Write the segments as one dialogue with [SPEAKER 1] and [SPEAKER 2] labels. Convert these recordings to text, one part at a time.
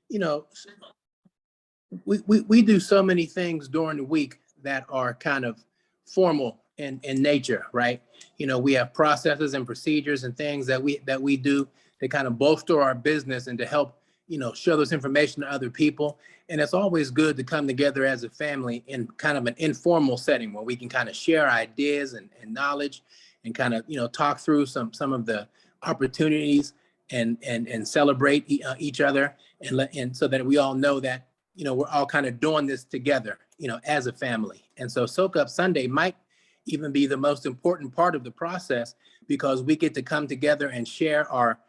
[SPEAKER 1] you know, we do so many things during the week that are kind of formal in nature, right? We have processes and procedures and things that we do to kind of bolster our business and to help, share this information to other people. And it's always good to come together as a family in kind of an informal setting where we can kind of share ideas and knowledge and kind of, talk through some of the opportunities and celebrate each other and so that we all know that, we're all kind of doing this together, as a family. And so Soak Up Sunday might even be the most important part of the process because we get to come together and share our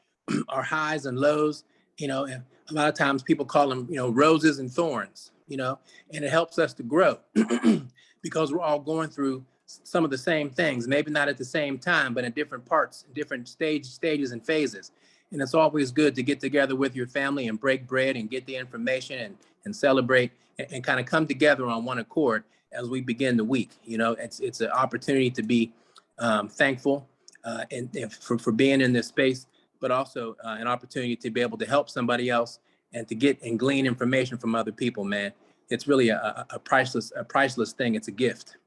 [SPEAKER 1] our highs and lows, and a lot of times people call them, roses and thorns, and it helps us to grow because we're all going through some of the same things, maybe not at the same time, but in different parts, different stages and phases. And it's always good to get together with your family and break bread and get the information and celebrate and kind of come together on one accord as we begin the week. It's an opportunity to be thankful and for being in this space, but also an opportunity to be able to help somebody else and to get and glean information from other people, man. It's really a priceless thing. It's a gift.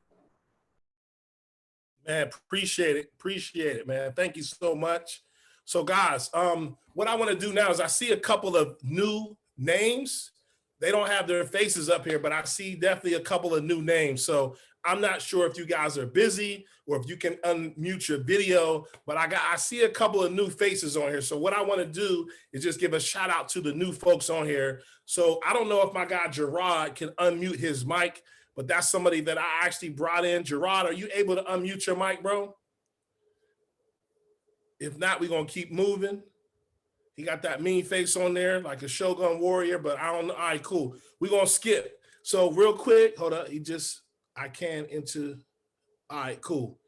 [SPEAKER 2] Man, appreciate it, man. Thank you so much. So guys, what I want to do now is I see a couple of new names. They don't have their faces up here, but I see definitely a couple of new names. So I'm not sure if you guys are busy or if you can unmute your video, but I see a couple of new faces on here. So what I want to do is just give a shout out to the new folks on here. So I don't know if my guy Gerard can unmute his mic, but that's somebody that I actually brought in. Gerard, are you able to unmute your mic, bro? If not, we're going to keep moving. He got that mean face on there like a Shogun warrior, but I don't know. All right, cool. We're going to skip. So real quick, hold up. All right, cool.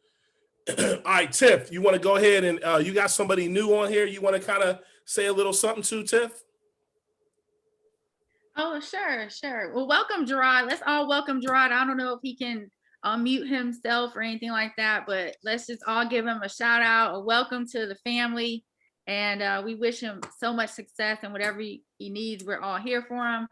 [SPEAKER 2] All right, Tiff, you want to go ahead and you got somebody new on here you want to kind of say a little something to, Tiff?
[SPEAKER 3] Oh, sure. Well, welcome, Gerard. Let's all welcome Gerard. I don't know if he can mute himself or anything like that, but let's just all give him a shout out, a welcome to the family. And we wish him so much success and whatever he needs, we're all here for him.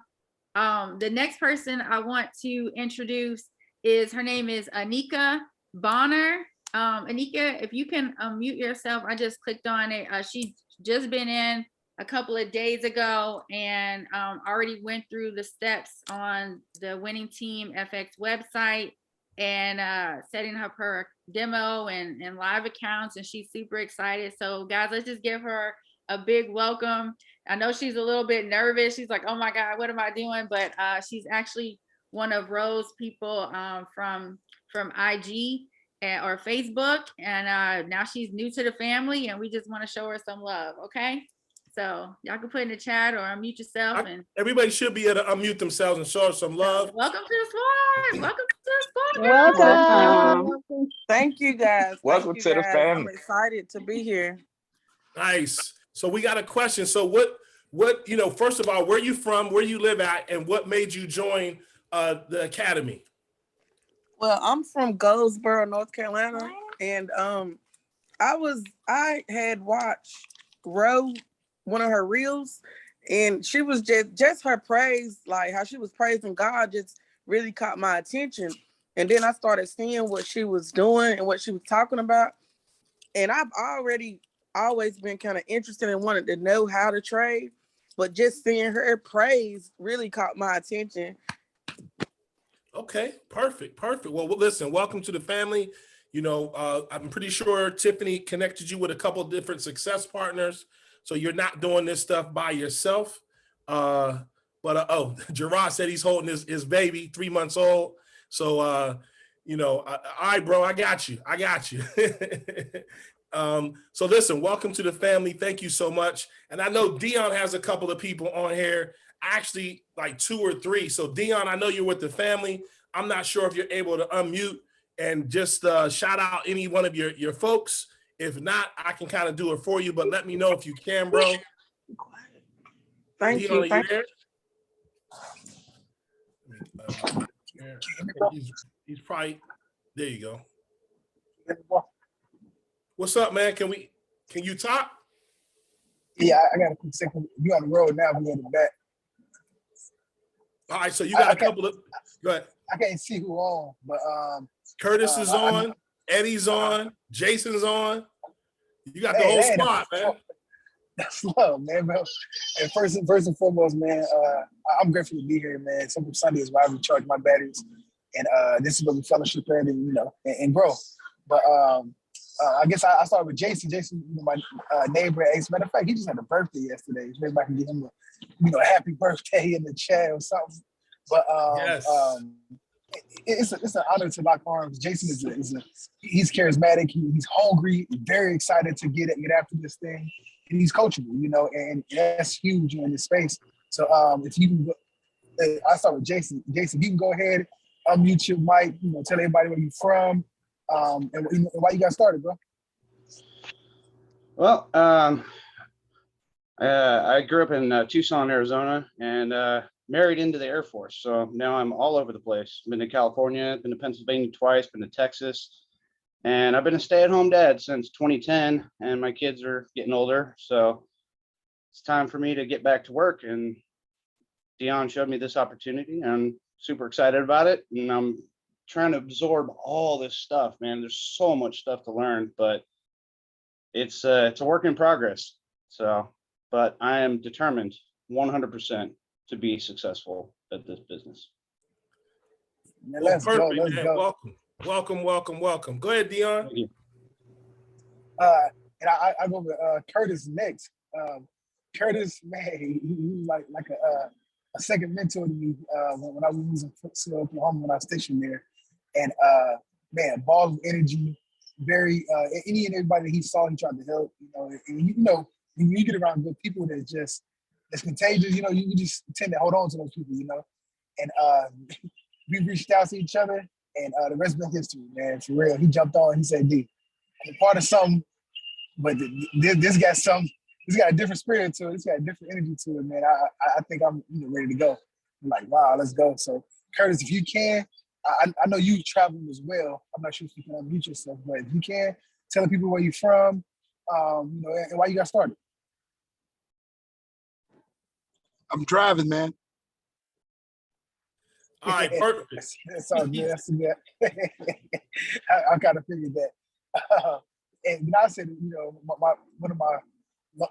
[SPEAKER 3] The next person I want to introduce her name is Anika Bonner. Anika, if you can unmute yourself, I just clicked on it. She's just been in a couple of days ago and already went through the steps on the Winning Team FX website and setting up her demo and live accounts, and she's super excited. So guys, let's just give her a big welcome. I know she's a little bit nervous. She's like, oh my God, what am I doing? But she's actually one of Rose's people from IG or Facebook, and now she's new to the family, and we just want to show her some love. Okay, so y'all can put in the chat or unmute yourself. And
[SPEAKER 2] everybody should be able to unmute themselves and show some love.
[SPEAKER 3] Welcome to the squad. Welcome to the squad.
[SPEAKER 4] Welcome.
[SPEAKER 5] Thank you, guys.
[SPEAKER 4] Welcome to the family.
[SPEAKER 5] I'm excited to be here.
[SPEAKER 2] Nice. So we got a question. So what first of all, where you from, where you live at, and what made you join the academy?
[SPEAKER 5] Well, I'm from Goldsboro, North Carolina, and I had watched Ro, one of her reels, and she was just her praise, like how she was praising God, just really caught my attention. And then I started seeing what she was doing and what she was talking about, and I've always been kind of interested and wanted to know how to trade, but just seeing her praise really caught my attention.
[SPEAKER 2] Okay, perfect. Well, listen, welcome to the family. I'm pretty sure Tiffany connected you with a couple of different success partners, so you're not doing this stuff by yourself. But Gerard said he's holding his baby, 3 months old. So, all right, bro, I got you. So listen, welcome to the family. Thank you so much. And I know Dion has a couple of people on here, actually like 2 or 3. So Dion, I know you're with the family. I'm not sure if you're able to unmute and just shout out any one of your folks. If not, I can kind of do it for you, but let me know if you can, bro.
[SPEAKER 5] Thank
[SPEAKER 2] Dion,
[SPEAKER 5] you.
[SPEAKER 2] are you there? He's probably, there you go. What's up, man? Can you talk?
[SPEAKER 6] Yeah, I got a quick second. You on the road now, we go to the back.
[SPEAKER 2] All right, so you got a couple of, go ahead.
[SPEAKER 6] I can't see who on, but
[SPEAKER 2] Curtis is on, Eddie's on, Jason's on. You got the whole squad, man.
[SPEAKER 6] That's love, man. Bro. And first and foremost, man, I'm grateful to be here, man. Simple Sunday is where I recharge my batteries, and this is what we fellowship at, and and grow. But I guess I started with Jason. Jason, my neighbor. As a matter of fact, he just had a birthday yesterday. Maybe I can give him a happy birthday in the chat or something. But
[SPEAKER 2] Yes.
[SPEAKER 6] It's an honor to lock arms. Jason he's charismatic. He's hungry. Very excited to get after this thing. And he's coachable, and that's huge in this space. So if you can, I start with Jason. Jason, you can go ahead, unmute your mic. Tell everybody where you're from, and why you got started, bro.
[SPEAKER 7] Well, I grew up in Tucson, Arizona, and married into the Air Force. So now I'm all over the place. Been to California, been to Pennsylvania twice, been to Texas. And I've been a stay-at-home dad since 2010, and my kids are getting older. So it's time for me to get back to work. And Dion showed me this opportunity, and I'm super excited about it. And I'm trying to absorb all this stuff, man. There's so much stuff to learn, but it's a work in progress. So, but I am determined 100% to be successful at this business.
[SPEAKER 6] Man, let's go. Let's go.
[SPEAKER 2] Welcome. Go ahead, Dion.
[SPEAKER 7] Thank you.
[SPEAKER 6] And I go with Curtis next. Curtis, man, he's like a second mentor to me when I was using Footsville, Oklahoma, when I was stationed there. And man, ball of energy, very any and everybody that he saw, he tried to help. And when you get around good people that's contagious, you just tend to hold on to those people, And we reached out to each other. And the rest of history, man, for real. He jumped on. He said, "D, I'm a part of something, but this got a different spirit to it. It's got a different energy to it, man. I think I'm ready to go." I'm like, wow, let's go. So, Curtis, if you can, I know you traveling as well. I'm not sure if you can unmute yourself, but if you can, tell the people where you're from, and why you got started.
[SPEAKER 8] I'm driving, man.
[SPEAKER 2] All right, perfect.
[SPEAKER 6] That's all good. That's good. I kind of figured that. And when I said, one of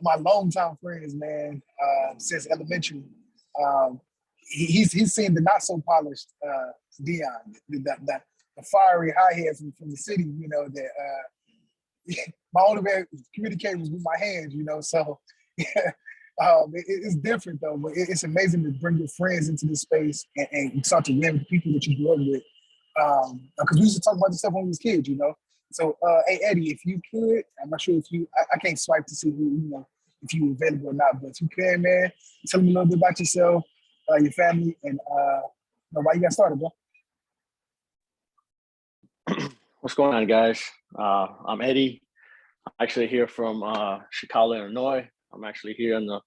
[SPEAKER 6] my longtime friends, man, since elementary, he's seen the not so polished Dion, the fiery high head from the city, that my only way to communicate was with my hands, So it's different though, but it's amazing to bring your friends into this space and start to live with the people that you grew up with. Because we used to talk about this stuff when we was kids, So, hey Eddie, if you could, I'm not sure if I can't swipe to see who, if you're available or not, but if you can, man, tell me a little bit about yourself, your family, and why you got started, bro.
[SPEAKER 9] What's going on, guys? I'm Eddie. I'm actually here from Chicago, Illinois. I'm actually here in the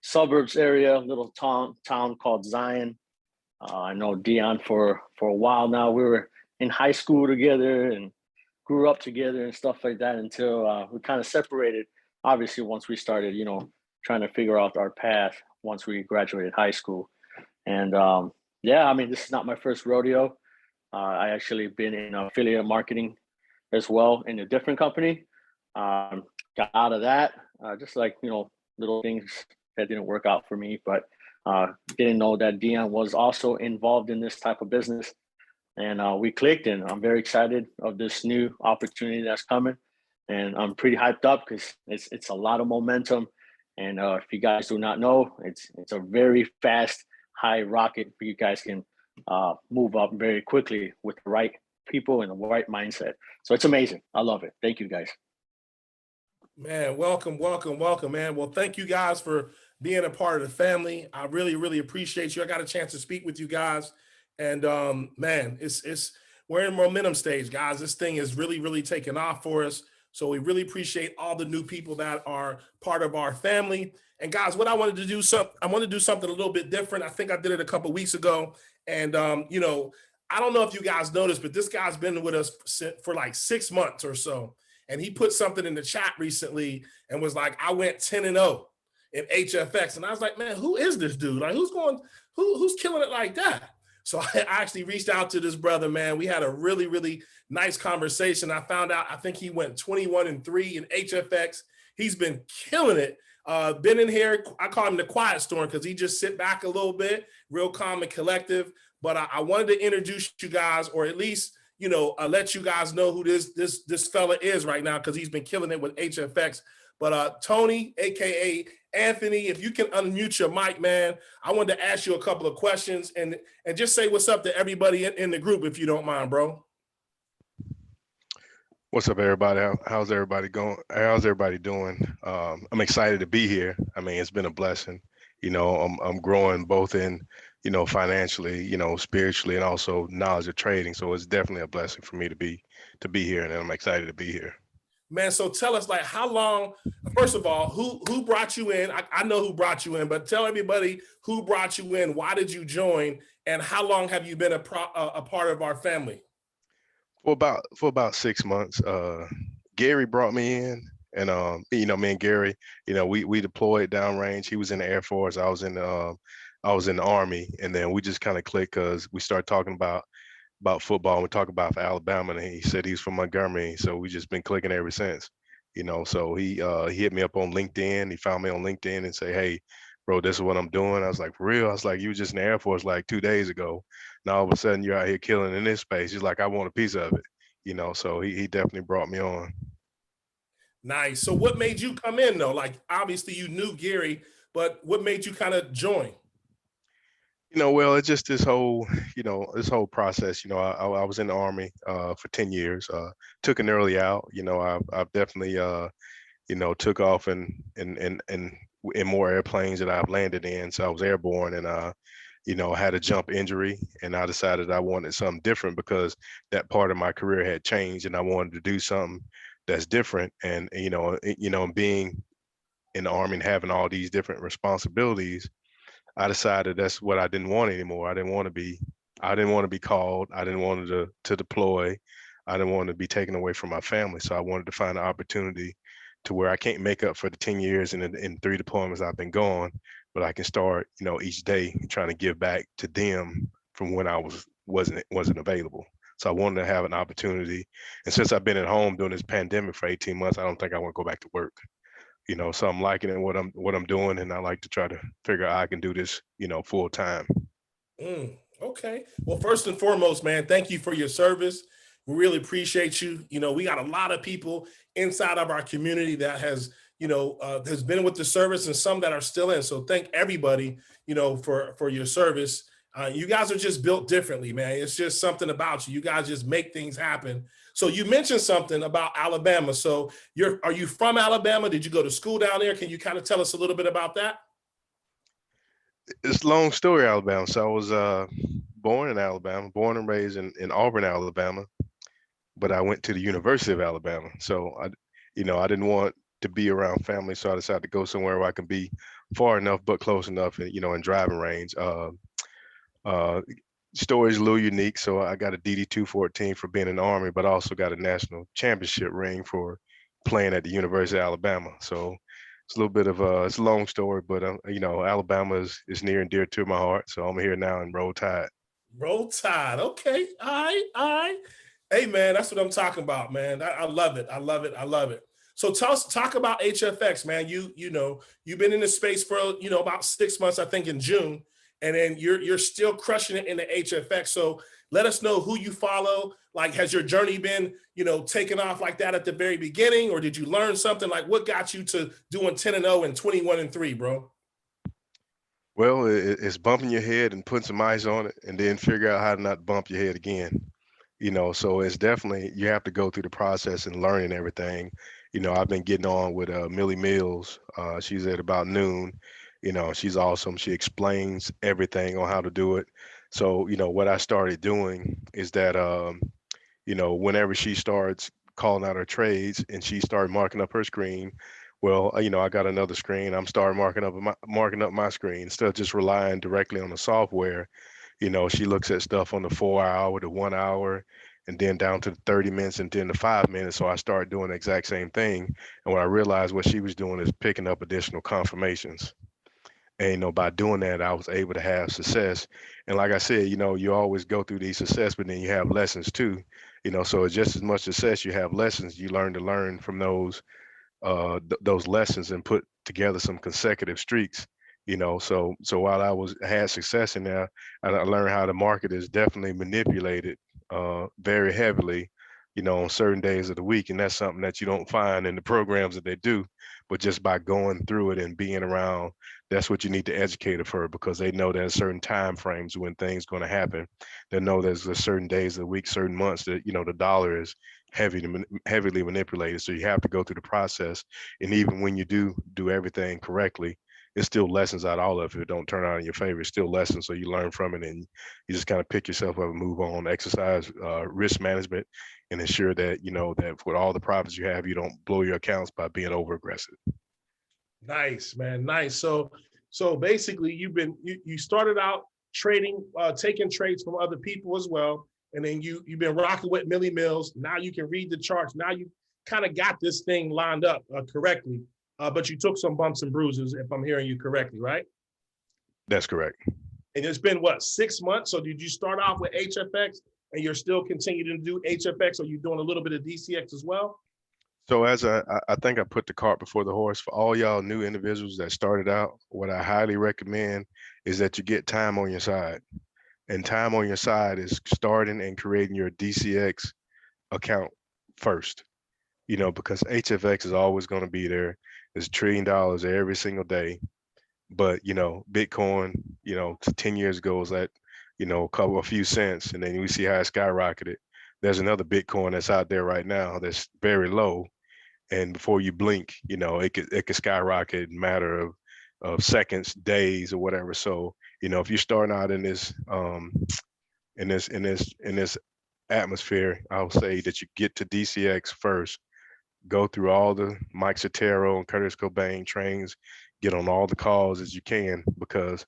[SPEAKER 9] suburbs area, a little town called Zion. I know Dion for a while now. We were in high school together and grew up together and stuff like that until we kind of separated. Obviously, once we started, trying to figure out our path once we graduated high school. And this is not my first rodeo. I actually been in affiliate marketing as well in a different company. Got out of that, just like, little things that didn't work out for me, but didn't know that Dion was also involved in this type of business. And we clicked, and I'm very excited of this new opportunity that's coming. And I'm pretty hyped up because it's a lot of momentum. And if you guys do not know, it's a very fast, high rocket for you guys can move up very quickly with the right people and the right mindset. So it's amazing. I love it. Thank you, guys.
[SPEAKER 2] Man, welcome, man. Well, thank you guys for being a part of the family. I really, really appreciate you. I got a chance to speak with you guys. And man, we're in momentum stage, guys. This thing is really, really taking off for us. So we really appreciate all the new people that are part of our family. And guys, what I wanted to do, I want to do something a little bit different. I think I did it a couple of weeks ago. And, I don't know if you guys noticed, but this guy's been with us for like 6 months or so. And he put something in the chat recently and was like, I went 10-0. in HFX. And I was like, man, who is this dude? Like, who's killing it like that? So I actually reached out to this brother, man. We had a really, really nice conversation. I found out, I think he went 21-3 in HFX. He's been killing it. Been in here, I call him the quiet storm because he just sit back a little bit, real calm and collective. But I wanted to introduce you guys, or at least, let you guys know who this fella is right now, because he's been killing it with HFX. But Tony, AKA Anthony, if you can unmute your mic, man, I wanted to ask you a couple of questions and just say what's up to everybody in the group, if you don't mind, bro.
[SPEAKER 10] What's up, everybody? How's everybody going? How's everybody doing? I'm excited to be here. I mean, it's been a blessing. I'm growing both in, financially, spiritually, and also knowledge of trading. So it's definitely a blessing for me to be here, and I'm excited to be here.
[SPEAKER 2] Man, so tell us, like, how long, first of all, who brought you in? I know who brought you in, but tell everybody who brought you in, why did you join, and how long have you been a part of our family?
[SPEAKER 10] For about 6 months. Gary brought me in, and me and Gary, we deployed downrange. He was in the Air Force. I was in the Army, and then we just kind of clicked because we started talking about football, and we talked about Alabama, and he said he's from Montgomery, so we just been clicking ever since. So he hit me up on LinkedIn. He found me on LinkedIn and say, hey, bro, this is what I'm doing. I was like, for real? I was like, you were just in the Air Force like 2 days ago. Now all of a sudden you're out here killing in this space. He's like, I want a piece of it. So he definitely brought me on.
[SPEAKER 2] Nice. So what made you come in though? Like, obviously you knew Gary, but what made you kind of join?
[SPEAKER 10] Well, it's just this whole process. I was in the Army for 10 years, took an early out. I've definitely, took off in more airplanes that I've landed in. So I was airborne, and had a jump injury, and I decided I wanted something different because that part of my career had changed, and I wanted to do something that's different. And being in the Army and having all these different responsibilities, I decided that's what I didn't want anymore. I didn't want to be called. I didn't want to deploy. I didn't want to be taken away from my family. So I wanted to find an opportunity to where I can't make up for the 10 years and in 3 deployments I've been gone, but I can start, each day trying to give back to them from when I wasn't available. So I wanted to have an opportunity. And since I've been at home during this pandemic for 18 months, I don't think I want to go back to work. So I'm liking it, what I'm doing, and I like to try to figure out how I can do this, full time.
[SPEAKER 2] Okay. Well, first and foremost, man, thank you for your service. We really appreciate you. We got a lot of people inside of our community that has been with the service, and some that are still in. So thank everybody, for your service. You guys are just built differently, man. It's just something about you. You guys just make things happen. So you mentioned something about Alabama. So are you from Alabama? Did you go to school down there? Can you kind of tell us a little bit about that?
[SPEAKER 10] It's a long story, Alabama. So I was born in Alabama, born and raised in Auburn, Alabama, but I went to the University of Alabama. So I didn't want to be around family, so I decided to go somewhere where I can be far enough but close enough, and in driving range. Story's a little unique. So I got a DD-214 for being in the Army, but I also got a national championship ring for playing at the University of Alabama. So it's a little bit of it's a long story, but Alabama is near and dear to my heart. So I'm here now in Roll Tide.
[SPEAKER 2] Roll Tide. Okay. All right. Hey, man, that's what I'm talking about, man. I love it. I love it. So talk about HFX, man. You've been in this space for about 6 months, I think, in June. And then you're still crushing it in the HFX. So let us know who you follow. Like, has your journey been, taken off like that at the very beginning, or did you learn something? Like, what got you to doing 10-0 and 21-3, bro?
[SPEAKER 10] Well, it's bumping your head and putting some ice on it, and then figure out how to not bump your head again. So it's definitely, you have to go through the process and learning everything. I've been getting on with Millie Mills. She's at about noon. She's awesome. She explains everything on how to do it. So, what I started doing is that, whenever she starts calling out her trades and she started marking up her screen, well, I got another screen. I'm starting marking up my screen instead of just relying directly on the software. She looks at stuff on the 4 hour, the 1 hour, and then down to the 30 minutes and then the 5 minutes. So I started doing the exact same thing. And what I realized what she was doing is picking up additional confirmations. And, by doing that, I was able to have success. And like I said, you always go through these success, but then you have lessons too. So it's just as much success, you have lessons. You learn from those lessons and put together some consecutive streaks. So while had success in there, I learned how the market is definitely manipulated very heavily, on certain days of the week. And that's something that you don't find in the programs that they do, but just by going through it and being around, that's what you need to educate for, because they know there's certain time frames when things going to happen. They know there's a certain days of the week, certain months that, the dollar is heavily manipulated. So you have to go through the process. And even when you do everything correctly, it still lessons out all of it. If it don't turn out in your favor, it's still lessons. So you learn from it and you just kind of pick yourself up and move on, exercise risk management, and ensure that, that with all the profits you have, you don't blow your accounts by being over aggressive.
[SPEAKER 2] Nice, man. Nice. So basically you started out trading, taking trades from other people as well. And then you've been rocking with Millie Mills. Now you can read the charts. Now you kind of got this thing lined up correctly. But you took some bumps and bruises, if I'm hearing you correctly, right?
[SPEAKER 10] That's correct.
[SPEAKER 2] And it's been 6 months? So did you start off with HFX and you're still continuing to do HFX, or you doing a little bit of DCX as well?
[SPEAKER 10] So as I think I put the cart before the horse. For all y'all new individuals that started out, what I highly recommend is that you get time on your side. And time on your side is starting and creating your DCX account first, because HFX is always going to be there. There's $1 trillion every single day. But, Bitcoin, 10 years ago was at, a few cents. And then we see how it skyrocketed. There's another Bitcoin that's out there right now that's very low. And before you blink, it could skyrocket in a matter of seconds, days, or whatever. So, if you're starting out in this atmosphere, I'll say that you get to DCX first, go through all the Mike Sotero and Curtis Cobain trains, get on all the calls as you can, because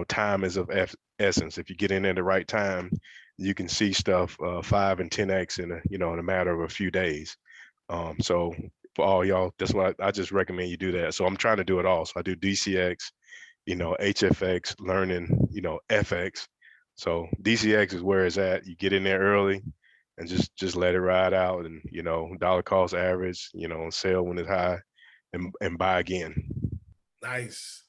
[SPEAKER 10] time is of essence. If you get in at the right time, you can see stuff 5 and 10x in a matter of a few days. So for all y'all, that's why I just recommend you do that. So I'm trying to do it all. So I do DCX, HFX, learning, FX. So DCX is where it's at. You get in there early and just let it ride out, and dollar cost average, sell when it's high and buy again.
[SPEAKER 2] Nice.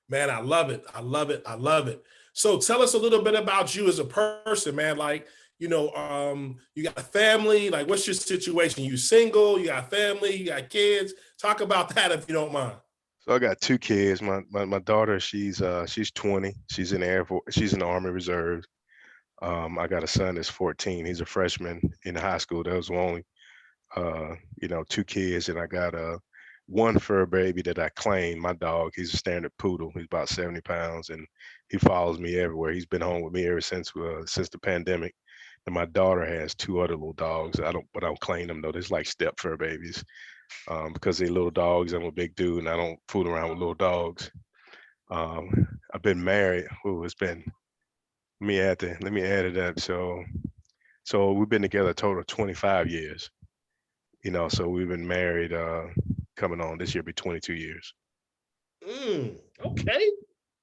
[SPEAKER 2] Man, I love it. I love it. I love it. So tell us a little bit about you as a person, man. Like, you got a family. Like, what's your situation? You single? You got family? You got kids? Talk about that if you don't mind.
[SPEAKER 10] So I got 2 kids. My daughter, she's 20. She's in the Air Force. She's in the Army Reserve. I got a son that's 14. He's a freshman in high school. That was only 2 kids, and I got one fur baby that I claimed, my dog. He's a standard poodle. He's about 70 pounds, and he follows me everywhere. He's been home with me ever since the pandemic. And my daughter has 2 other little dogs. I don't claim them though. They're like step fur babies, because they're little dogs. I'm a big dude, and I don't fool around with little dogs. I've been married. It's been. Let me add it up. So we've been together a total of 25 years. So we've been married. Coming on this year be 22 years.
[SPEAKER 2] Okay.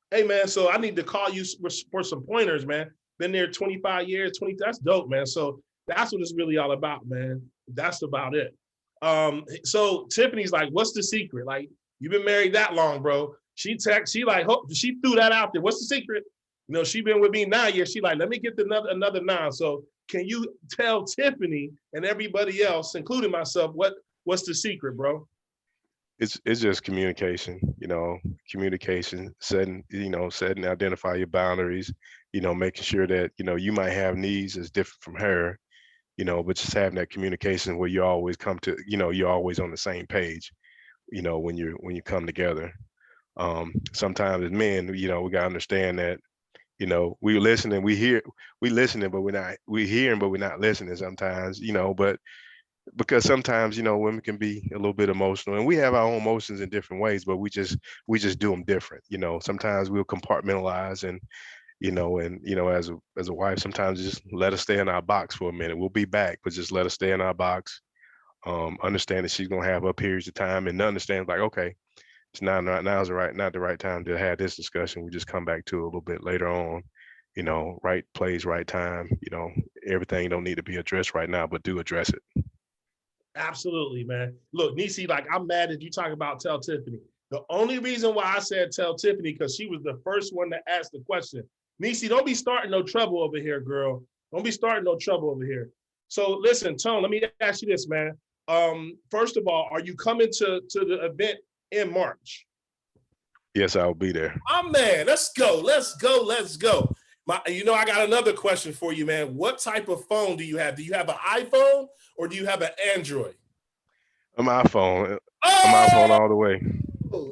[SPEAKER 2] Hey man, so I need to call you for some pointers, man. Been there 25 years, 20. That's dope, man. So that's what it's really all about, man. That's about it. So Tiffany's like, what's the secret? Like, you've been married that long, bro. She threw that out there. What's the secret? She been with me 9 years. She like, let me get another 9. So can you tell Tiffany and everybody else, including myself, what's the secret, bro?
[SPEAKER 10] It's just communication, setting, identify your boundaries, making sure that, you might have needs that's different from her, but just having that communication where you always come to, you're always on the same page, when you come together. Sometimes as men, we gotta understand that, we listening, but we're hearing, but we're not listening sometimes, but because sometimes, women can be a little bit emotional, and we have our own emotions in different ways, but we just do them different. Sometimes we'll compartmentalize and as a wife, sometimes just let us stay in our box for a minute. We'll be back, but just let us stay in our box. Understand that she's gonna have her periods of time, and understand like, okay, it's not the right time to have this discussion. We just come back to it a little bit later on. Right place, right time. Everything don't need to be addressed right now, but do address it.
[SPEAKER 2] Absolutely, man. Look, Nisi, like I'm mad that you talk about Tell Tiffany. The only reason why I said Tell Tiffany, because she was the first one to ask the question. Nisi, don't be starting no trouble over here, girl. Don't be starting no trouble over here. So listen, Tone, let me ask you this, man. First of all, are you coming to the event in March?
[SPEAKER 10] Yes, I'll be there.
[SPEAKER 2] Oh man, let's go. I got another question for you, man. What type of phone do you have? Do you have an iPhone or do you have an Android?
[SPEAKER 10] I'm iPhone. I'm iPhone all the way.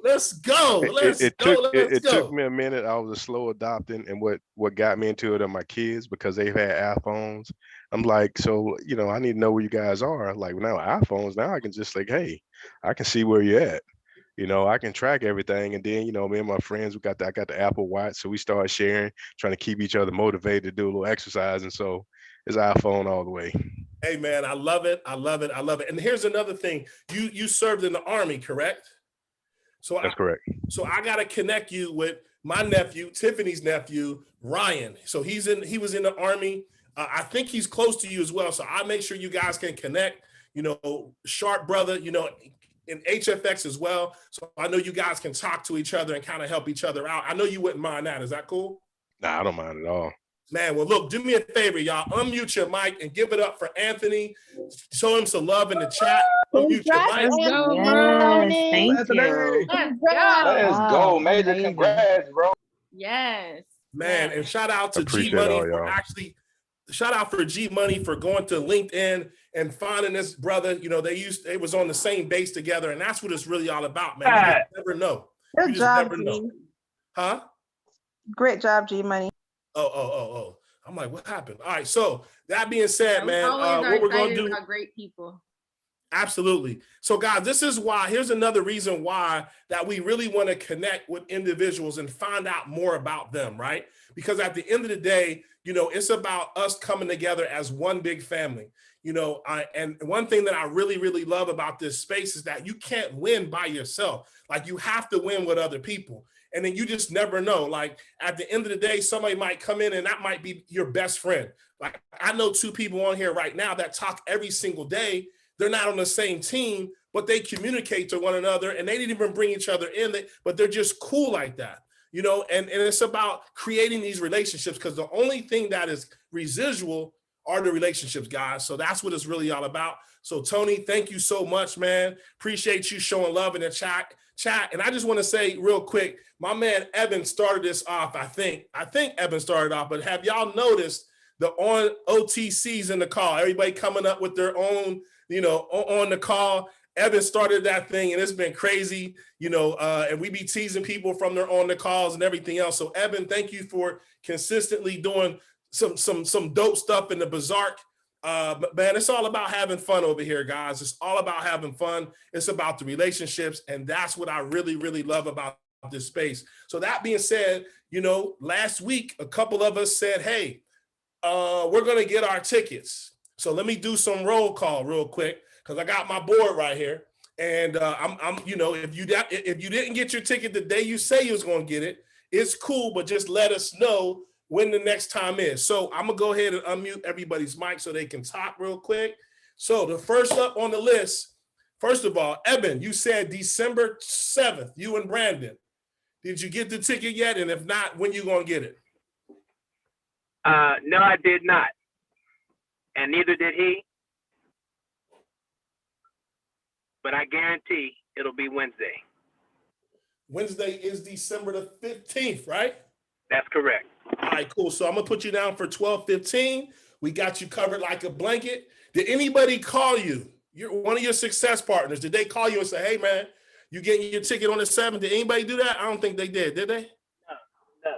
[SPEAKER 2] Let's go.
[SPEAKER 10] It took me a minute. I was a slow adopting, and what got me into it are my kids, because they've had iPhones. I'm like, so I need to know where you guys are. Like now iPhones, now I can just like, hey, I can see where you're at. I can track everything. And then, me and my friends, I got the Apple Watch. So we started sharing, trying to keep each other motivated to do a little exercise. And so it's iPhone all the way.
[SPEAKER 2] Hey man, I love it. And here's another thing. You served in the Army, correct? So
[SPEAKER 10] that's correct.
[SPEAKER 2] So I got to connect you with my nephew, Tiffany's nephew, Ryan. So he was in the Army. I think he's close to you as well. So I'll make sure you guys can connect, sharp brother, in HFX as well. So I know you guys can talk to each other and kind of help each other out. I know you wouldn't mind that. Is that cool?
[SPEAKER 10] Nah, I don't mind at all.
[SPEAKER 2] Man, well, look, do me a favor, y'all. Unmute your mic and give it up for Anthony. Show him some love in the chat. Unmute your mic.
[SPEAKER 3] Let's go,
[SPEAKER 4] Yes, thank you.
[SPEAKER 3] Let's go.
[SPEAKER 4] Let's go. Major congrats, bro.
[SPEAKER 3] Yes.
[SPEAKER 2] Man, and shout out to G
[SPEAKER 10] Appreciate
[SPEAKER 2] Money
[SPEAKER 10] all
[SPEAKER 2] for
[SPEAKER 10] y'all.
[SPEAKER 2] shout out for G Money for going to LinkedIn and finding this brother. They was on the same base together, and that's what it's really all about, man. You just never know.
[SPEAKER 11] Good
[SPEAKER 2] You just
[SPEAKER 11] job,
[SPEAKER 2] never know.
[SPEAKER 11] G.
[SPEAKER 2] Huh?
[SPEAKER 11] Great job, G Money.
[SPEAKER 2] Oh. I'm like, what happened? All right. So that being said, man,
[SPEAKER 3] Always
[SPEAKER 2] what we're gonna
[SPEAKER 3] excited
[SPEAKER 2] do?
[SPEAKER 3] about great people.
[SPEAKER 2] Absolutely. So guys, this is why, here's another reason why that we really want to connect with individuals and find out more about them, right? Because at the end of the day, it's about us coming together as one big family. And one thing that I really, really love about this space is that you can't win by yourself. Like you have to win with other people. And then you just never know. Like at the end of the day, somebody might come in and that might be your best friend. Like I know two people on here right now that talk every single day. They're not on the same team, but they communicate to one another and they didn't even bring each other in, but they're just cool like that, and it's about creating these relationships, because the only thing that is residual are the relationships, guys. So that's what it's really all about. So Tony, thank you so much, man. Appreciate you showing love in the chat. And I just want to say real quick, my man Evan started this off. I think Evan started off, but have y'all noticed the OTCs in the call? Everybody coming up with their own, on the call. Evan started that thing and it's been crazy, and we be teasing people from their on the calls and everything else. So Evan, thank you for consistently doing some dope stuff in the Berserk. But man, it's all about having fun over here, guys. It's all about having fun. It's about the relationships. And that's what I really, really love about this space. So that being said, last week, a couple of us said, hey, we're going to get our tickets. So let me do some roll call real quick, because I got my board right here. And if you didn't get your ticket the day you say you was going to get it, it's cool, but just let us know when the next time is. So I'm going to go ahead and unmute everybody's mic so they can talk real quick. So the first up on the list, first of all, Eben, you said December 7th, you and Brandon. Did you get the ticket yet? And if not, when you going to get it?
[SPEAKER 12] No, I did not. And neither did he. But I guarantee it'll be Wednesday.
[SPEAKER 2] Wednesday is December the 15th, right?
[SPEAKER 12] That's correct.
[SPEAKER 2] All right, cool. So I'm going to put you down for 12:15. We got you covered like a blanket. Did anybody call you? You're one of your success partners. Did they call you and say, hey, man, you getting your ticket on the 7th? Did anybody do that? I don't think they did they?
[SPEAKER 12] No.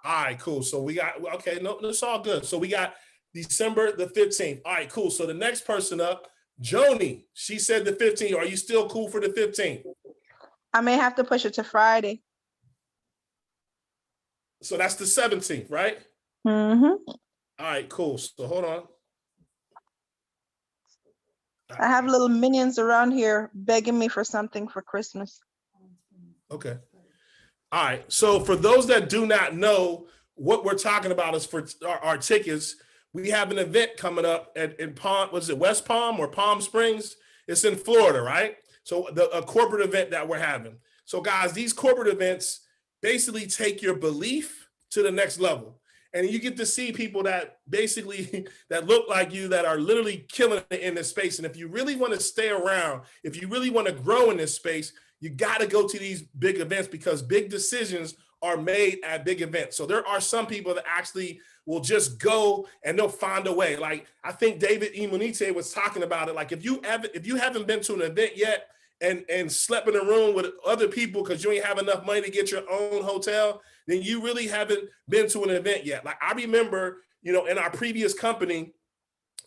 [SPEAKER 2] All right, cool. So we got, okay, no, it's all good. So we got December the 15th. All right, cool. So the next person up, Joni, she said the 15th. Are you still cool for the 15th?
[SPEAKER 11] I may have to push it to Friday.
[SPEAKER 2] So that's the 17th, right?
[SPEAKER 11] Mm-hmm.
[SPEAKER 2] All right, cool. So hold on.
[SPEAKER 11] I have little minions around here begging me for something for Christmas.
[SPEAKER 2] Okay. All right. So for those that do not know, what we're talking about is for our tickets. We have an event coming up in Palm, was it West Palm or Palm Springs? It's in Florida, right? So a corporate event that we're having. So guys, these corporate events basically take your belief to the next level. And you get to see people that basically that look like you, that are literally killing it in this space. And if you really want to stay around, if you really want to grow in this space, you got to go to these big events, because big decisions are made at big events. So there are some people that actually will just go and they'll find a way. Like I think David Imunite was talking about it. Like if you haven't been to an event yet and slept in a room with other people because you ain't have enough money to get your own hotel, then you really haven't been to an event yet. Like I remember, in our previous company,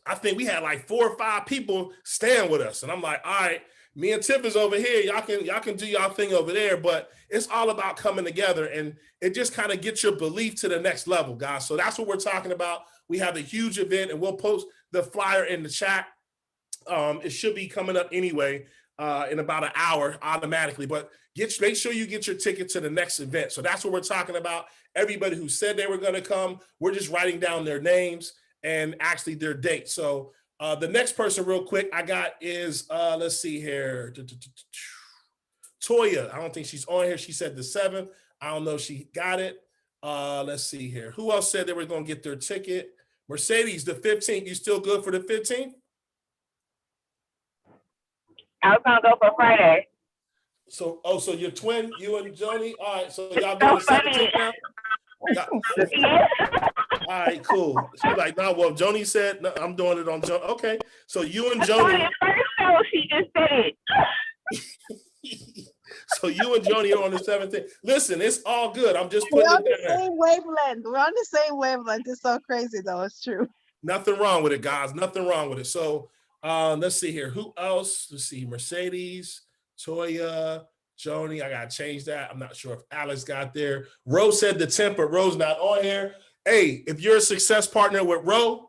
[SPEAKER 2] I think we had like 4 or 5 people staying with us. And I'm like, all right, me and Tiff is over here. Y'all can do y'all thing over there, but it's all about coming together, and it just kind of gets your belief to the next level, guys. So that's what we're talking about. We have a huge event, and we'll post the flyer in the chat. It should be coming up anyway in about an hour automatically, but make sure you get your ticket to the next event. So that's what we're talking about. Everybody who said they were going to come, we're just writing down their names and actually their date. So the next person real quick I got is, let's see here. Toya, I don't think she's on here. She said the 7th. I don't know if she got it. Let's see here. Who else said they were going to get their ticket? Mercedes, the 15th. You still good for the 15th?
[SPEAKER 12] I was gonna go for Friday.
[SPEAKER 2] So your twin, you and Joni. All right, so y'all
[SPEAKER 12] So
[SPEAKER 2] doing the
[SPEAKER 12] funny.
[SPEAKER 2] 17th now?
[SPEAKER 12] Yeah.
[SPEAKER 2] All right, cool. She's like, no, well, Joni said, no, I'm doing it on Joni. Okay, so you and
[SPEAKER 12] I thought
[SPEAKER 2] Joni.
[SPEAKER 12] at first though she just said it.
[SPEAKER 2] So you and Joni are on the 17th. Listen, it's all good. I'm just
[SPEAKER 11] We're
[SPEAKER 2] putting
[SPEAKER 11] on
[SPEAKER 2] it
[SPEAKER 11] the
[SPEAKER 2] there.
[SPEAKER 11] same wavelength. We're on the same wavelength. It's so crazy though. It's true.
[SPEAKER 2] Nothing wrong with it, guys. Nothing wrong with it. So let's see here. Who else? Let's see. Mercedes, Toya, Joni. I got to change that. I'm not sure if Alex got there. Rose said the 10th, but Rose not on here. Hey, if you're a success partner with Rose,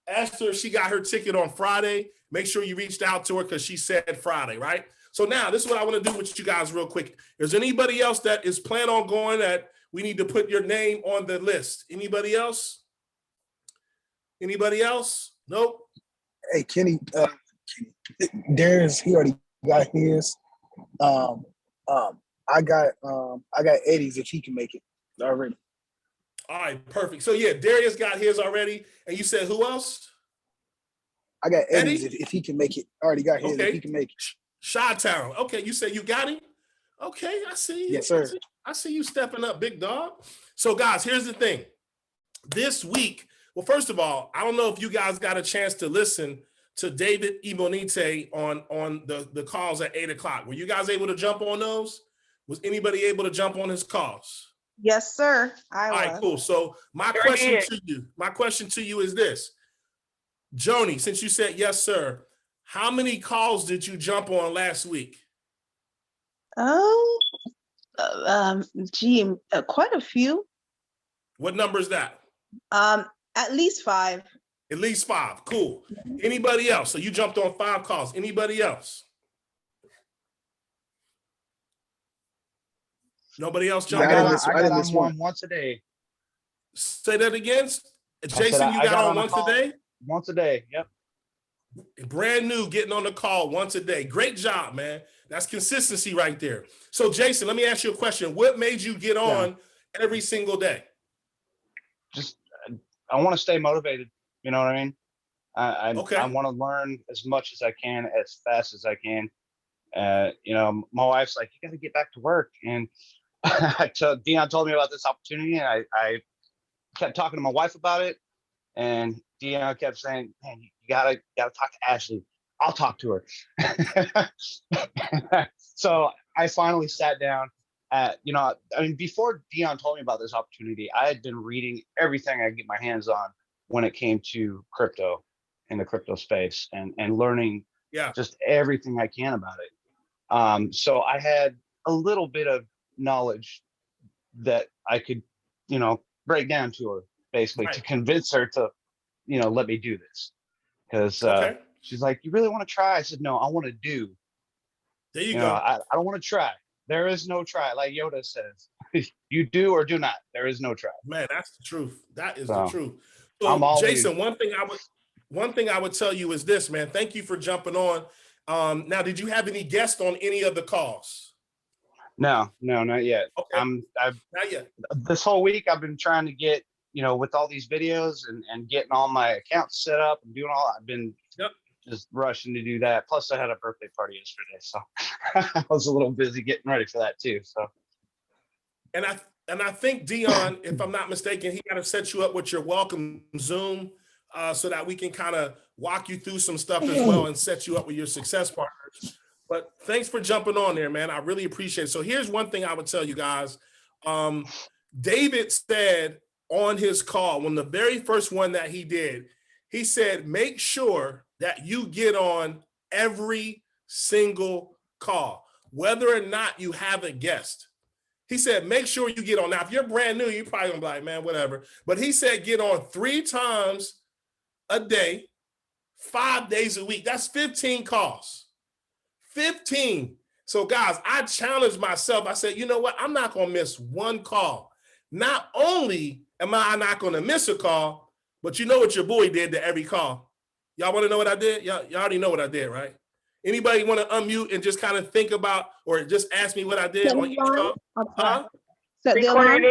[SPEAKER 2] ask her if she got her ticket on Friday. Make sure you reached out to her because she said Friday, right? So now this is what I want to do with you guys real quick. Is anybody else that is planning on going that we need to put your name on the list? Anybody else? Nope.
[SPEAKER 6] Hey, Kenny, Darius, he already got his. I got Eddie's if he can make it already.
[SPEAKER 2] All right, perfect. So yeah, Darius got his already. And you said who else?
[SPEAKER 6] I got Eddie's
[SPEAKER 2] Eddie?
[SPEAKER 6] if he can make it. I already got his
[SPEAKER 2] Okay.
[SPEAKER 6] if he can make it.
[SPEAKER 2] Chi-Town. Okay, you said you got him? Okay, I see you.
[SPEAKER 6] Yes, sir.
[SPEAKER 2] I see you stepping up, big dog. So guys, here's the thing. This week, well, first of all, I don't know if you guys got a chance to listen to David Ibonite on the calls at 8 o'clock. Were you guys able to jump on those? Was anybody able to jump on his calls?
[SPEAKER 11] Yes, sir. I was.
[SPEAKER 2] All right, cool. So my question to you is this. Joni, since you said yes, sir, how many calls did you jump on last week?
[SPEAKER 11] Gee, quite a few.
[SPEAKER 2] What number is that?
[SPEAKER 11] At least 5.
[SPEAKER 2] At least 5. Cool. Anybody else? So you jumped on 5 calls. Anybody else? Nobody else jumped on?
[SPEAKER 7] I got on one once a day.
[SPEAKER 2] Say that again. Jason, you got on once a day?
[SPEAKER 7] Once a day. Yep.
[SPEAKER 2] Brand new, getting on the call once a day. Great job, man. That's consistency right there. So Jason, let me ask you a question. What made you get on every single day?
[SPEAKER 7] Just, I want to stay motivated. You know what I mean?
[SPEAKER 2] Okay.
[SPEAKER 7] I want to learn as much as I can, as fast as I can. My wife's like, you got to get back to work. And Dion told me about this opportunity, and I kept talking to my wife about it. And Dion kept saying, man, you gotta talk to Ashley. I'll talk to her. So I finally sat down before Dion told me about this opportunity, I had been reading everything I could get my hands on when it came to crypto in the crypto space and learning just everything I can about it. So I had a little bit of knowledge that I could break down to her basically to
[SPEAKER 2] Right.
[SPEAKER 7] convince her to, let me do this. Because
[SPEAKER 2] Okay.
[SPEAKER 7] she's like, you really want to try? I said, no, I want to do.
[SPEAKER 2] There you go.
[SPEAKER 7] I don't want to try. There is no try. Like Yoda says, you do or do not. There is no try.
[SPEAKER 2] Man, that's the truth. That is
[SPEAKER 7] So,
[SPEAKER 2] the truth.
[SPEAKER 7] I'm
[SPEAKER 2] So,
[SPEAKER 7] always-
[SPEAKER 2] Jason, one thing I would tell you is this, man. Thank you for jumping on. Now, did you have any guests on any of the calls?
[SPEAKER 7] No, not yet.
[SPEAKER 2] Okay.
[SPEAKER 7] I've
[SPEAKER 2] Not yet.
[SPEAKER 7] this whole week I've been trying to get, with all these videos and getting all my accounts set up and doing all. I've been just rushing to do that. Plus, I had a birthday party yesterday, so I was a little busy getting ready for that too. So,
[SPEAKER 2] And I think Dion, if I'm not mistaken, he got to set you up with your welcome Zoom so that we can kind of walk you through some stuff as well and set you up with your success partners. But thanks for jumping on there, man. I really appreciate it. So here's one thing I would tell you guys. David said on his call, when the very first one that he did, he said, make sure that you get on every single call, whether or not you have a guest. He said, make sure you get on. Now, if you're brand new, you're probably gonna be like, man, whatever. But he said, get on 3 times a day, 5 days a week. That's 15 calls. 15. So guys, I challenged myself. I said, you know what? I'm not gonna miss one call. Not only am I not gonna miss a call, but you know what your boy did to every call. Y'all want to know what I did? Y'all already know what I did, right? Anybody want to unmute and just kind of think about or just ask me what I did on each call? Huh?
[SPEAKER 11] Set the alarm.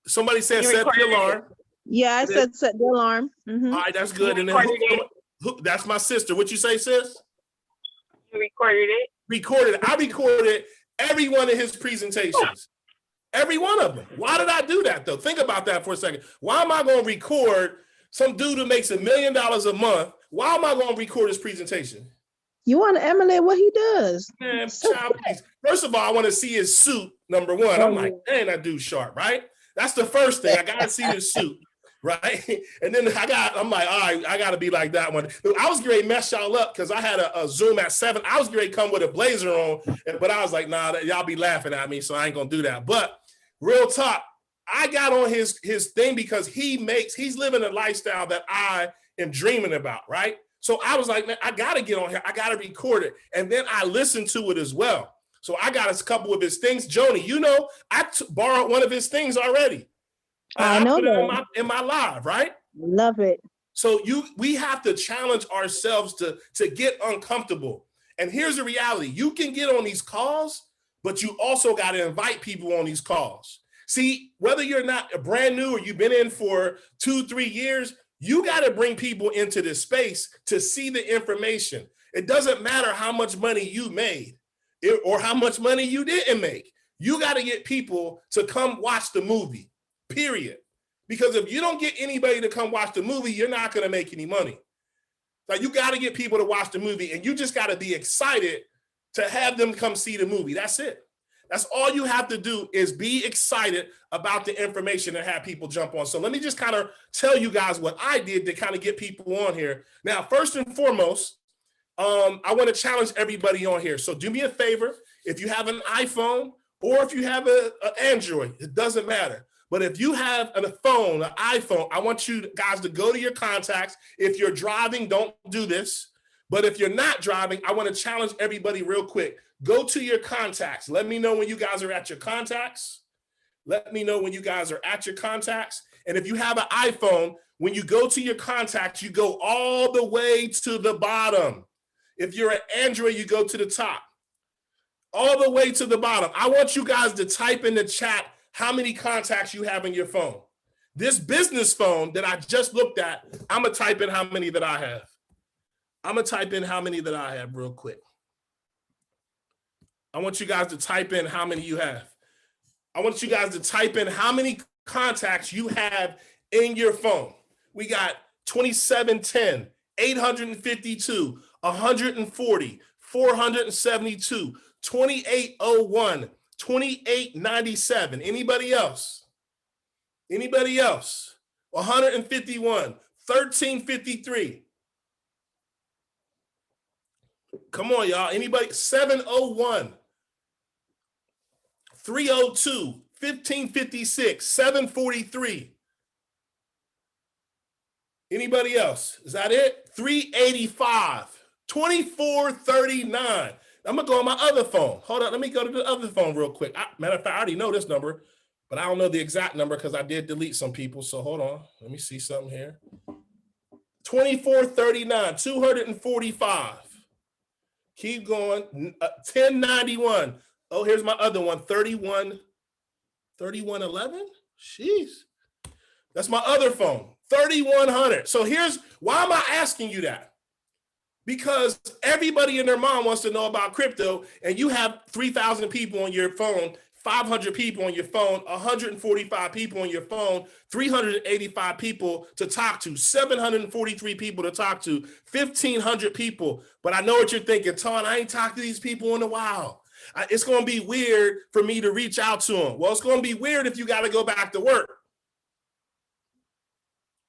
[SPEAKER 2] Somebody said
[SPEAKER 12] You
[SPEAKER 2] set the
[SPEAKER 12] recorded it.
[SPEAKER 2] alarm.
[SPEAKER 11] Yeah, I said set the alarm. Mhm.
[SPEAKER 2] All right, that's good. And then that's my sister. What you say, sis?
[SPEAKER 12] You recorded it.
[SPEAKER 2] Recorded. I recorded every one of his presentations. Every one of them. Why did I do that though? Think about that for a second. Why am I going to record some dude who makes $1 million a month? Why am I going to record his presentation?
[SPEAKER 11] You want to emulate what he does.
[SPEAKER 2] Man, child, please. First of all, I want to see his suit, number one. I'm like, man, that dude's sharp, right? That's the first thing. I got to see his suit, right? And then I'm like, all right, I got to be like that one. I was getting ready to mess y'all up because I had a Zoom at 7. I was getting ready to come with a blazer on, but I was like, nah, y'all be laughing at me, so I ain't going to do that. But real talk, I got on his thing because he's living a lifestyle that I am dreaming about, right? So I was like, man, I got to get on here. I got to record it. And then I listened to it as well. So I got a couple of his things. Joni, I borrowed one of his things already.
[SPEAKER 11] I know
[SPEAKER 2] put it
[SPEAKER 11] that.
[SPEAKER 2] in my live, right?
[SPEAKER 11] Love it.
[SPEAKER 2] So we have to challenge ourselves to get uncomfortable. And here's the reality. You can get on these calls, but you also got to invite people on these calls. See, whether you're not brand new or you've been in for 2-3 years, you got to bring people into this space to see the information. It doesn't matter how much money you made or how much money you didn't make. You got to get people to come watch the movie, period. Because if you don't get anybody to come watch the movie, you're not going to make any money. Like, you got to get people to watch the movie, and you just got to be excited to have them come see the movie. That's it. That's all you have to do is be excited about the information and have people jump on. So let me just kind of tell you guys what I did to kind of get people on here. Now, first and foremost, I want to challenge everybody on here. So do me a favor. If you have an iPhone or if you have an Android, it doesn't matter. But if you have a phone, an iPhone, I want you guys to go to your contacts. If you're driving, don't do this. But if you're not driving, I want to challenge everybody real quick. Go to your contacts. Let me know when you guys are at your contacts. Let me know when you guys are at your contacts. And if you have an iPhone, when you go to your contacts, you go all the way to the bottom. If you're an Android, you go to the top. All the way to the bottom. I want you guys to type in the chat how many contacts you have in your phone. This business phone that I just looked at, I'm going to type in how many that I have. I'm going to type in how many that I have real quick. I want you guys to type in how many you have. I want you guys to type in how many contacts you have in your phone. We got 2710, 852, 140, 472, 2801, 2897. Anybody else? Anybody else? 151, 1353. Come on, y'all. Anybody? 701, 302, 1556, 743. Anybody else? Is that it? 385, 2439. I'm gonna go on my other phone. Hold on, let me go to the other phone real quick. Matter of fact, I already know this number, but I don't know the exact number because I did delete some people. So hold on, let me see something here. 2439, 245. Keep going. 1091. Oh, here's my other one. 3111. Jeez. That's my other phone. 3100. So here's why am I asking you that? Because everybody and their mom wants to know about crypto, and you have 3,000 people on your phone, 500 people on your phone, 145 people on your phone, 385 people to talk to, 743 people to talk to, 1,500 people. But I know what you're thinking, Ton, I ain't talked to these people in a while. It's going to be weird for me to reach out to them. Well, it's going to be weird if you got to go back to work.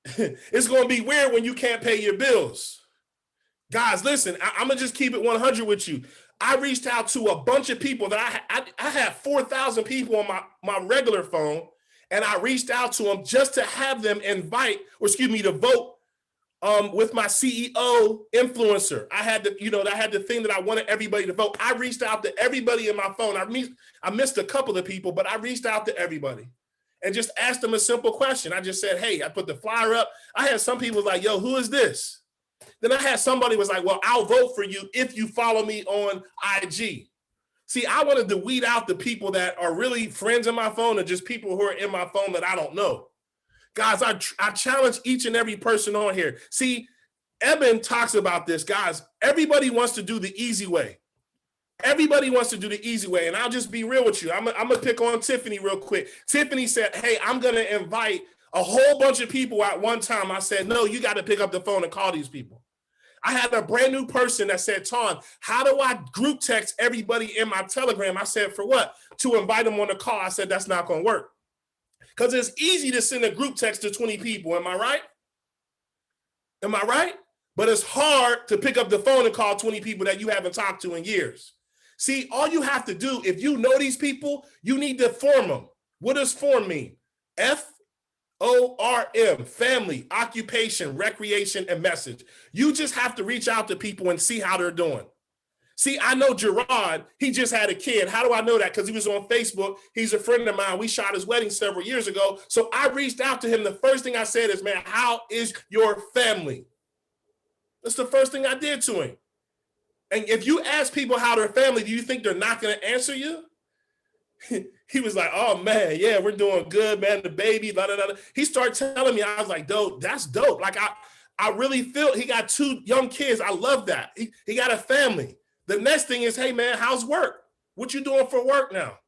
[SPEAKER 2] It's going to be weird when you can't pay your bills. Guys, listen, I'm going to just keep it 100 with you. I reached out to a bunch of people that I had 4,000 people on my regular phone, and I reached out to them just to have them to vote with my CEO influencer. I had the thing that I wanted everybody to vote. I reached out to everybody in my phone. I missed a couple of people, but I reached out to everybody and just asked them a simple question. I just said, hey, I put the flyer up. I had some people like, yo, who is this? Then I had somebody was like, well, I'll vote for you if you follow me on IG. See, I wanted to weed out the people that are really friends in my phone and just people who are in my phone that I don't know. Guys, I challenge each and every person on here. See, Eben talks about this, guys. Everybody wants to do the easy way. Everybody wants to do the easy way. And I'll just be real with you. I'm going to pick on Tiffany real quick. Tiffany said, hey, I'm going to invite a whole bunch of people at one time. I said, no, you got to pick up the phone and call these people. I had a brand new person that said, Ton, how do I group text everybody in my Telegram? I said, for what? To invite them on the call. I said, that's not going to work. Because it's easy to send a group text to 20 people. Am I right? Am I right? But it's hard to pick up the phone and call 20 people that you haven't talked to in years. See, all you have to do, if you know these people, you need to form them. What does form mean? FORM, family, occupation, recreation, and message. You just have to reach out to people and see how they're doing. See, I know Gerard, he just had a kid. How do I know that? Because he was on Facebook. He's a friend of mine. We shot his wedding several years ago. So I reached out to him. The first thing I said is, man, how is your family? That's the first thing I did to him. And if you ask people how their family, do you think they're not going to answer you? He was like, oh, man, yeah, we're doing good, man. The baby, blah, blah, blah. He started telling me, I was like, dope, that's dope. Like, I really feel he got 2 young kids. I love that. He got a family. The next thing is, hey, man, how's work? What you doing for work now?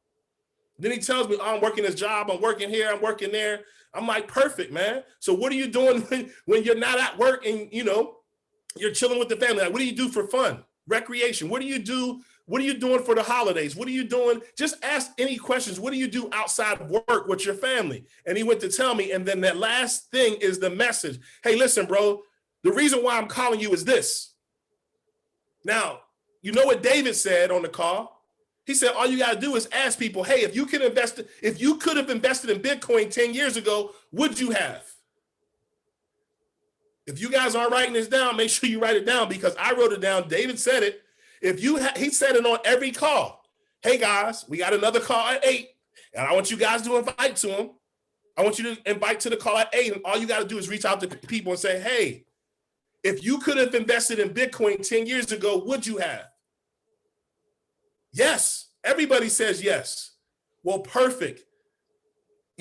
[SPEAKER 2] Then he tells me, oh, I'm working this job. I'm working here. I'm working there. I'm like, perfect, man. So what are you doing when you're not at work and, you're chilling with the family? Like, what do you do for fun? Recreation. What do you do? What are you doing for the holidays? What are you doing? Just ask any questions. What do you do outside of work with your family? And he went to tell me. And then that last thing is the message. Hey, listen, bro, the reason why I'm calling you is this. Now, you know what David said on the call? He said, all you got to do is ask people, hey, if you could have invested in Bitcoin 10 years ago, would you have? If you guys aren't writing this down, make sure you write it down because I wrote it down. David said it. He said it on every call. Hey guys, we got another call at 8, and I want you guys to invite to him. I want you to invite to the call at 8, and all you got to do is reach out to people and say, hey, if you could have invested in Bitcoin 10 years ago, would you have? Yes. Everybody says yes. Well, perfect.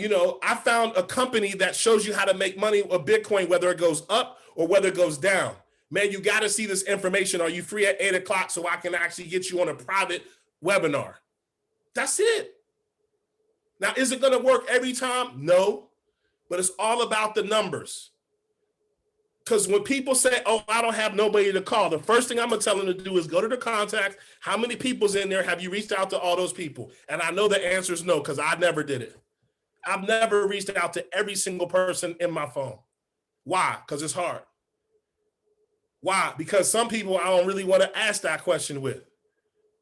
[SPEAKER 2] I found a company that shows you how to make money with Bitcoin, whether it goes up or whether it goes down. Man, you got to see this information. Are you free at 8 o'clock so I can actually get you on a private webinar? That's it. Now, is it going to work every time? No, but it's all about the numbers. Because when people say, oh, I don't have nobody to call, the first thing I'm going to tell them to do is go to the contacts. How many people's in there? Have you reached out to all those people? And I know the answer is no, because I never did it. I've never reached out to every single person in my phone. Why? Because it's hard. Why? Because some people I don't really want to ask that question with.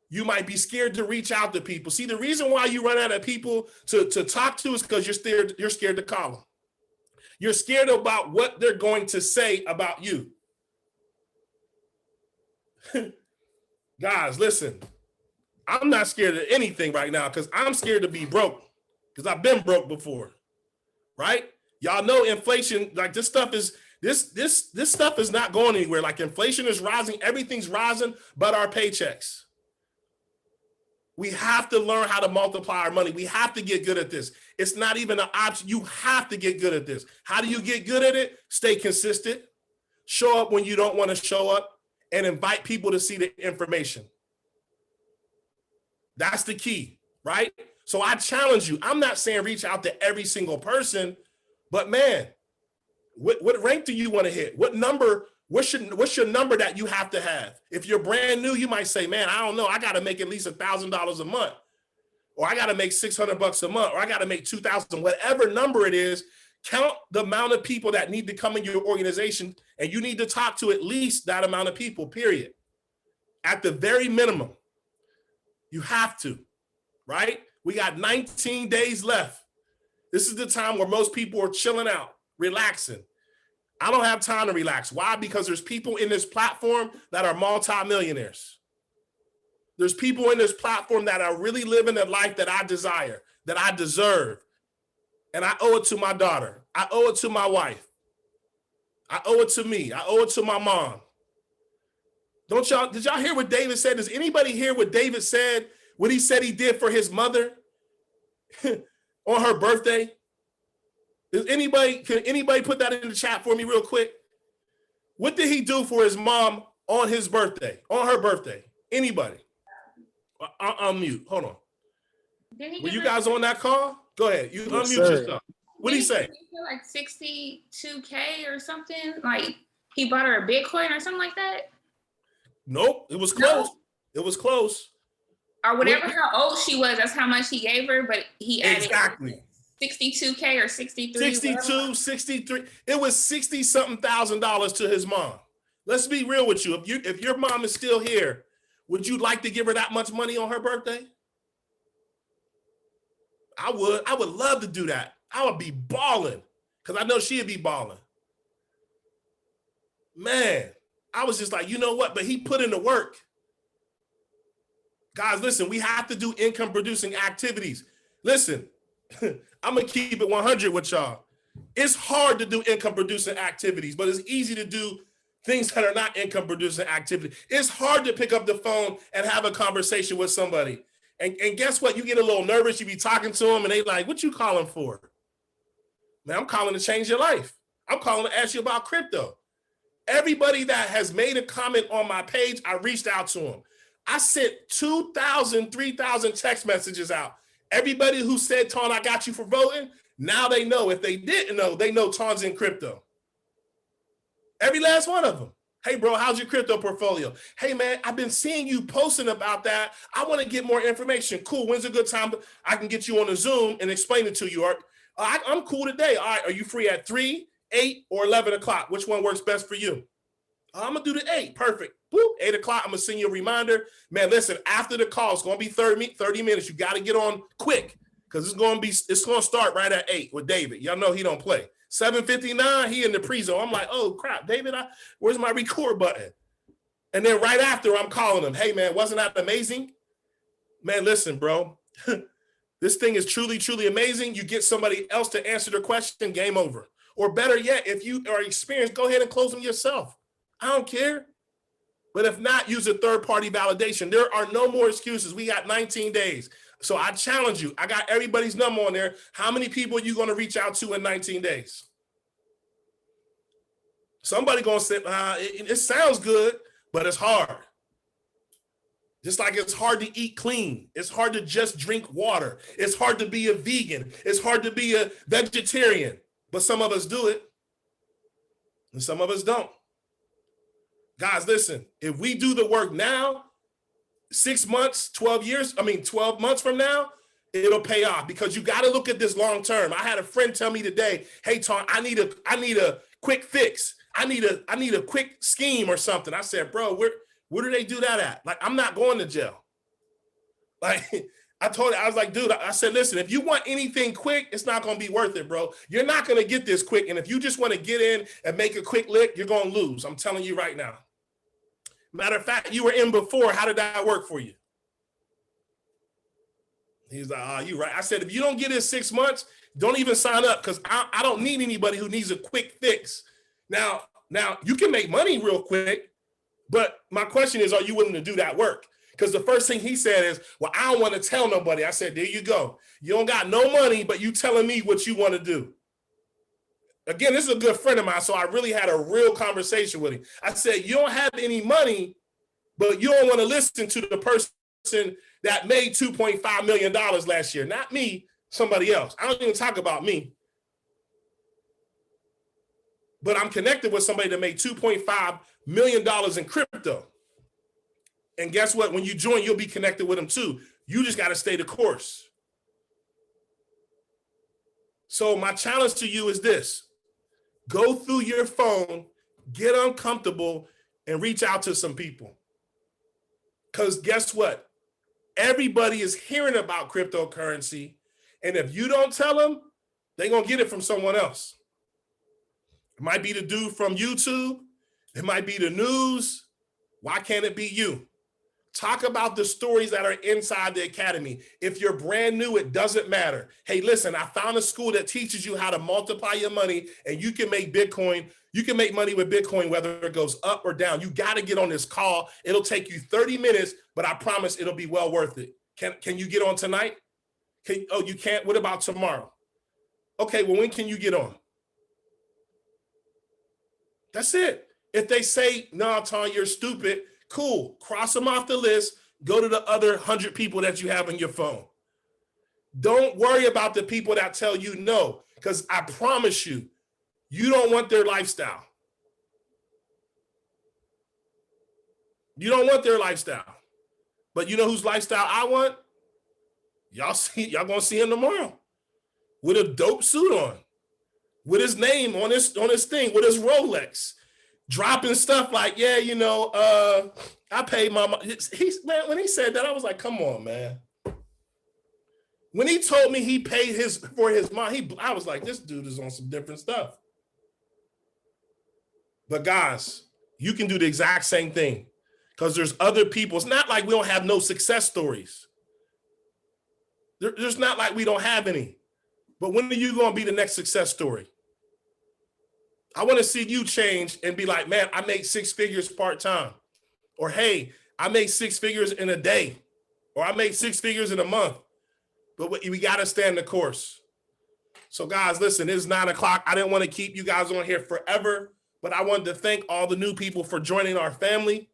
[SPEAKER 2] You might be scared to reach out to people. See, the reason why you run out of people to talk to is because you're scared to call them. You're scared about what they're going to say about you. Guys, listen, I'm not scared of anything right now because I'm scared to be broke because I've been broke before, right? Y'all know inflation, like this stuff is not going anywhere. Like inflation is rising, everything's rising, but our paychecks. We have to learn how to multiply our money. We have to get good at this. It's not even an option. You have to get good at this. How do you get good at it? Stay consistent. Show up when you don't want to show up and invite people to see the information. That's the key, right? So I challenge you. I'm not saying reach out to every single person, but man, what rank do you want to hit? What number? What's your number that you have to have? If you're brand new, you might say, man, I don't know. I got to make at least $1,000 a month, or I got to make $600 a month, or I got to make 2,000, whatever number it is. Count the amount of people that need to come in your organization, and you need to talk to at least that amount of people, period. At the very minimum, you have to, right? We got 19 days left. This is the time where most people are chilling out, relaxing. I don't have time to relax. Why? Because there's people in this platform that are multimillionaires. There's people in this platform that are really living the life that I desire, that I deserve. And I owe it to my daughter. I owe it to my wife. I owe it to me. I owe it to my mom. Did y'all hear what David said? Does anybody hear what David said, what he said he did for his mother on her birthday? Can anybody put that in the chat for me real quick? What did he do for his mom on his birthday, on her birthday? Anybody? I'll unmute. Hold on. Were you guys on that call? Go ahead. You unmute yourself. What did he say?
[SPEAKER 13] Like 62K or something. Like he bought her a Bitcoin or something like that.
[SPEAKER 2] Nope. It was close. No. It was close.
[SPEAKER 13] Or whatever how old she was, that's how much he gave her, but he added
[SPEAKER 2] exactly
[SPEAKER 13] 62K or 63.
[SPEAKER 2] 62, whatever. 63. It was $60-something thousand to his mom. Let's be real with you. If your mom is still here, would you like to give her that much money on her birthday? I would love to do that. I would be balling because I know she'd be balling. Man, I was just like, you know what? But he put in the work. Guys, listen, we have to do income producing activities. Listen, I'm going to keep it 100 with y'all. It's hard to do income producing activities, but it's easy to do things that are not income producing activities. It's hard to pick up the phone and have a conversation with somebody. And guess what? You get a little nervous. You be talking to them and they like, what you calling for? Man, I'm calling to change your life. I'm calling to ask you about crypto. Everybody that has made a comment on my page, I reached out to them. I sent 2,000, 3,000 text messages out. Everybody who said, Ton, I got you for voting, now they know. If they didn't know, they know Ton's in crypto. Every last one of them. Hey, bro, how's your crypto portfolio? Hey, man, I've been seeing you posting about that. I want to get more information. Cool. When's a good time I can get you on a Zoom and explain it to you? I'm cool today. All right. Are you free at 3, 8, or 11 o'clock? Which one works best for you? I'm going to do the 8. Perfect. Boop, 8 o'clock. I'm going to send you a reminder. Man, listen, after the call, it's going to be 30 minutes. You got to get on quick because it's going to start right at 8 with David. Y'all know he don't play. 7:59, he in the pre-zone. I'm like, oh, crap, David, where's my record button? And then right after, I'm calling him. Hey, man, wasn't that amazing? Man, listen, bro. This thing is truly, truly amazing. You get somebody else to answer the question, game over. Or better yet, if you are experienced, go ahead and close them yourself. I don't care. But if not, use a third-party validation. There are no more excuses. We got 19 days. So I challenge you. I got everybody's number on there. How many people are you going to reach out to in 19 days? Somebody going to say, it sounds good, but it's hard. Just like it's hard to eat clean. It's hard to just drink water. It's hard to be a vegan. It's hard to be a vegetarian. But some of us do it, and some of us don't. Guys, listen, if we do the work now, 6 months, 12 months from now, it'll pay off because you got to look at this long term. I had a friend tell me today, hey, Tom, I need a quick fix. I need a quick scheme or something. I said, bro, where do they do that at? Like, I'm not going to jail. Like I told her, I was like, dude, I said, listen, if you want anything quick, it's not going to be worth it, bro. You're not going to get this quick. And if you just want to get in and make a quick lick, you're going to lose. I'm telling you right now. Matter of fact, you were in before. How did that work for you? He's like, you right. I said, if you don't get in 6 months, don't even sign up because I don't need anybody who needs a quick fix. Now, you can make money real quick, but my question is, are you willing to do that work? Because the first thing he said is, well, I don't want to tell nobody. I said, there you go. You don't got no money, but you telling me what you want to do. Again, this is a good friend of mine, so I really had a real conversation with him. I said, you don't have any money, but you don't want to listen to the person that made $2.5 million last year. Not me, somebody else. I don't even talk about me. But I'm connected with somebody that made $2.5 million in crypto. And guess what? When you join, you'll be connected with them too. You just got to stay the course. So my challenge to you is this. Go through your phone, get uncomfortable, and reach out to some people. Because guess what? Everybody is hearing about cryptocurrency. And if you don't tell them, they're going to get it from someone else. It might be the dude from YouTube. It might be the news. Why can't it be you? Talk about the stories that are inside the academy. If you're brand new, it doesn't matter. Hey, listen, I found a school that teaches you how to multiply your money and you can make Bitcoin. You can make money with Bitcoin, whether it goes up or down. You got to get on this call. It'll take you 30 minutes, but I promise it'll be well worth it. Can you get on tonight? You can't? What about tomorrow? Okay, well, when can you get on? That's it. If they say, no, Tom, you're stupid, cool. Cross them off the list. Go to the other 100 people that you have on your phone. Don't worry about the people that tell you no, because I promise you, you don't want their lifestyle. You don't want their lifestyle. But you know whose lifestyle I want? Y'all gonna see him tomorrow with a dope suit on, with his name on his thing, with his Rolex. Dropping stuff like, yeah, I paid my mom. Man, when he said that, I was like, come on, man. When he told me he paid for his mom, I was like, this dude is on some different stuff. But guys, you can do the exact same thing because there's other people. It's not like we don't have no success stories. There's not like we don't have any. But when are you going to be the next success story? I want to see you change and be like, man, I make 6 figures part-time. Or, hey, I make 6 figures in a day. Or I make 6 figures in a month. But we got to stand the course. So, guys, listen, it's 9 o'clock. I didn't want to keep you guys on here forever, but I wanted to thank all the new people for joining our family.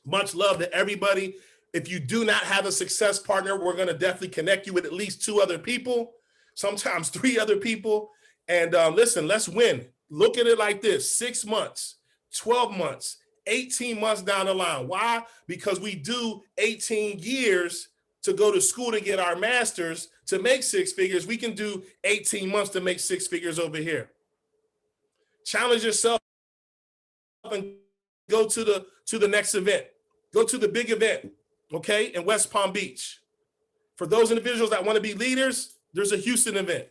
[SPEAKER 2] Much love to everybody. If you do not have a success partner, we're going to definitely connect you with at least 2 other people, sometimes 3 other people. And listen, let's win. Look at it like this, 6 months, 12 months, 18 months down the line. Why? Because we do 18 years to go to school to get our master's to make 6 figures. We can do 18 months to make 6 figures over here. Challenge yourself and go to the next event. Go to the big event, okay, in West Palm Beach. For those individuals that want to be leaders, there's a Houston event.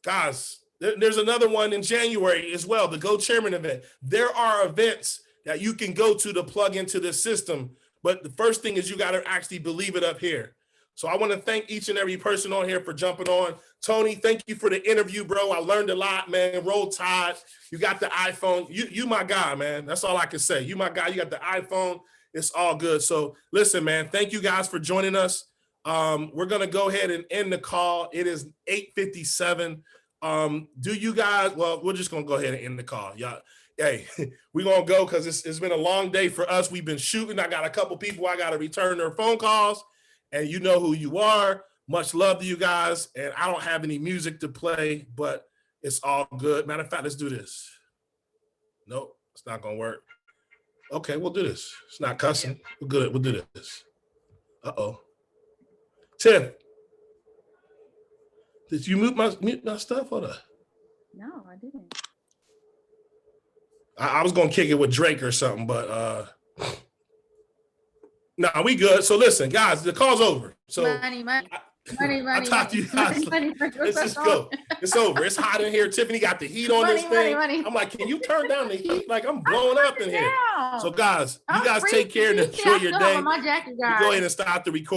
[SPEAKER 2] Guys, there's another one in January as well, the Go Chairman event. There are events that you can go to plug into this system. But the first thing is you got to actually believe it up here. So I want to thank each and every person on here for jumping on. Tony, thank you for the interview, bro. I learned a lot, man. Roll Tide. You got the iPhone. You my guy, man. That's all I can say. You my guy. You got the iPhone. It's all good. So listen, man, thank you guys for joining us. We're going to go ahead and end the call. It is 8:57. Do you guys, well, we're just gonna go ahead and end the call. Yeah, hey, we're gonna go because it's been a long day for us. We've been shooting. I got a couple people I gotta return their phone calls, and you know who you are. Much love to you guys. And I don't have any music to play, but it's all good. Matter of fact, let's do this. Nope, it's not gonna work. Okay, we'll do this. It's not cussing. We're good. We'll do this. Uh-oh. Tiff. Did you mute my stuff or the?
[SPEAKER 3] No, I didn't.
[SPEAKER 2] I was gonna kick it with Drake or something, but No, we good. So listen, guys, the call's over. So
[SPEAKER 3] Money.
[SPEAKER 2] I'll talk to you guys. Let's just go. It's over. It's hot in here. Tiffany got the heat on this thing. I'm like, can you turn down the heat? Like I'm blowing up in here. So guys, you guys take care and enjoy your day.
[SPEAKER 3] My jacket, guys.
[SPEAKER 2] Go ahead and stop the recording.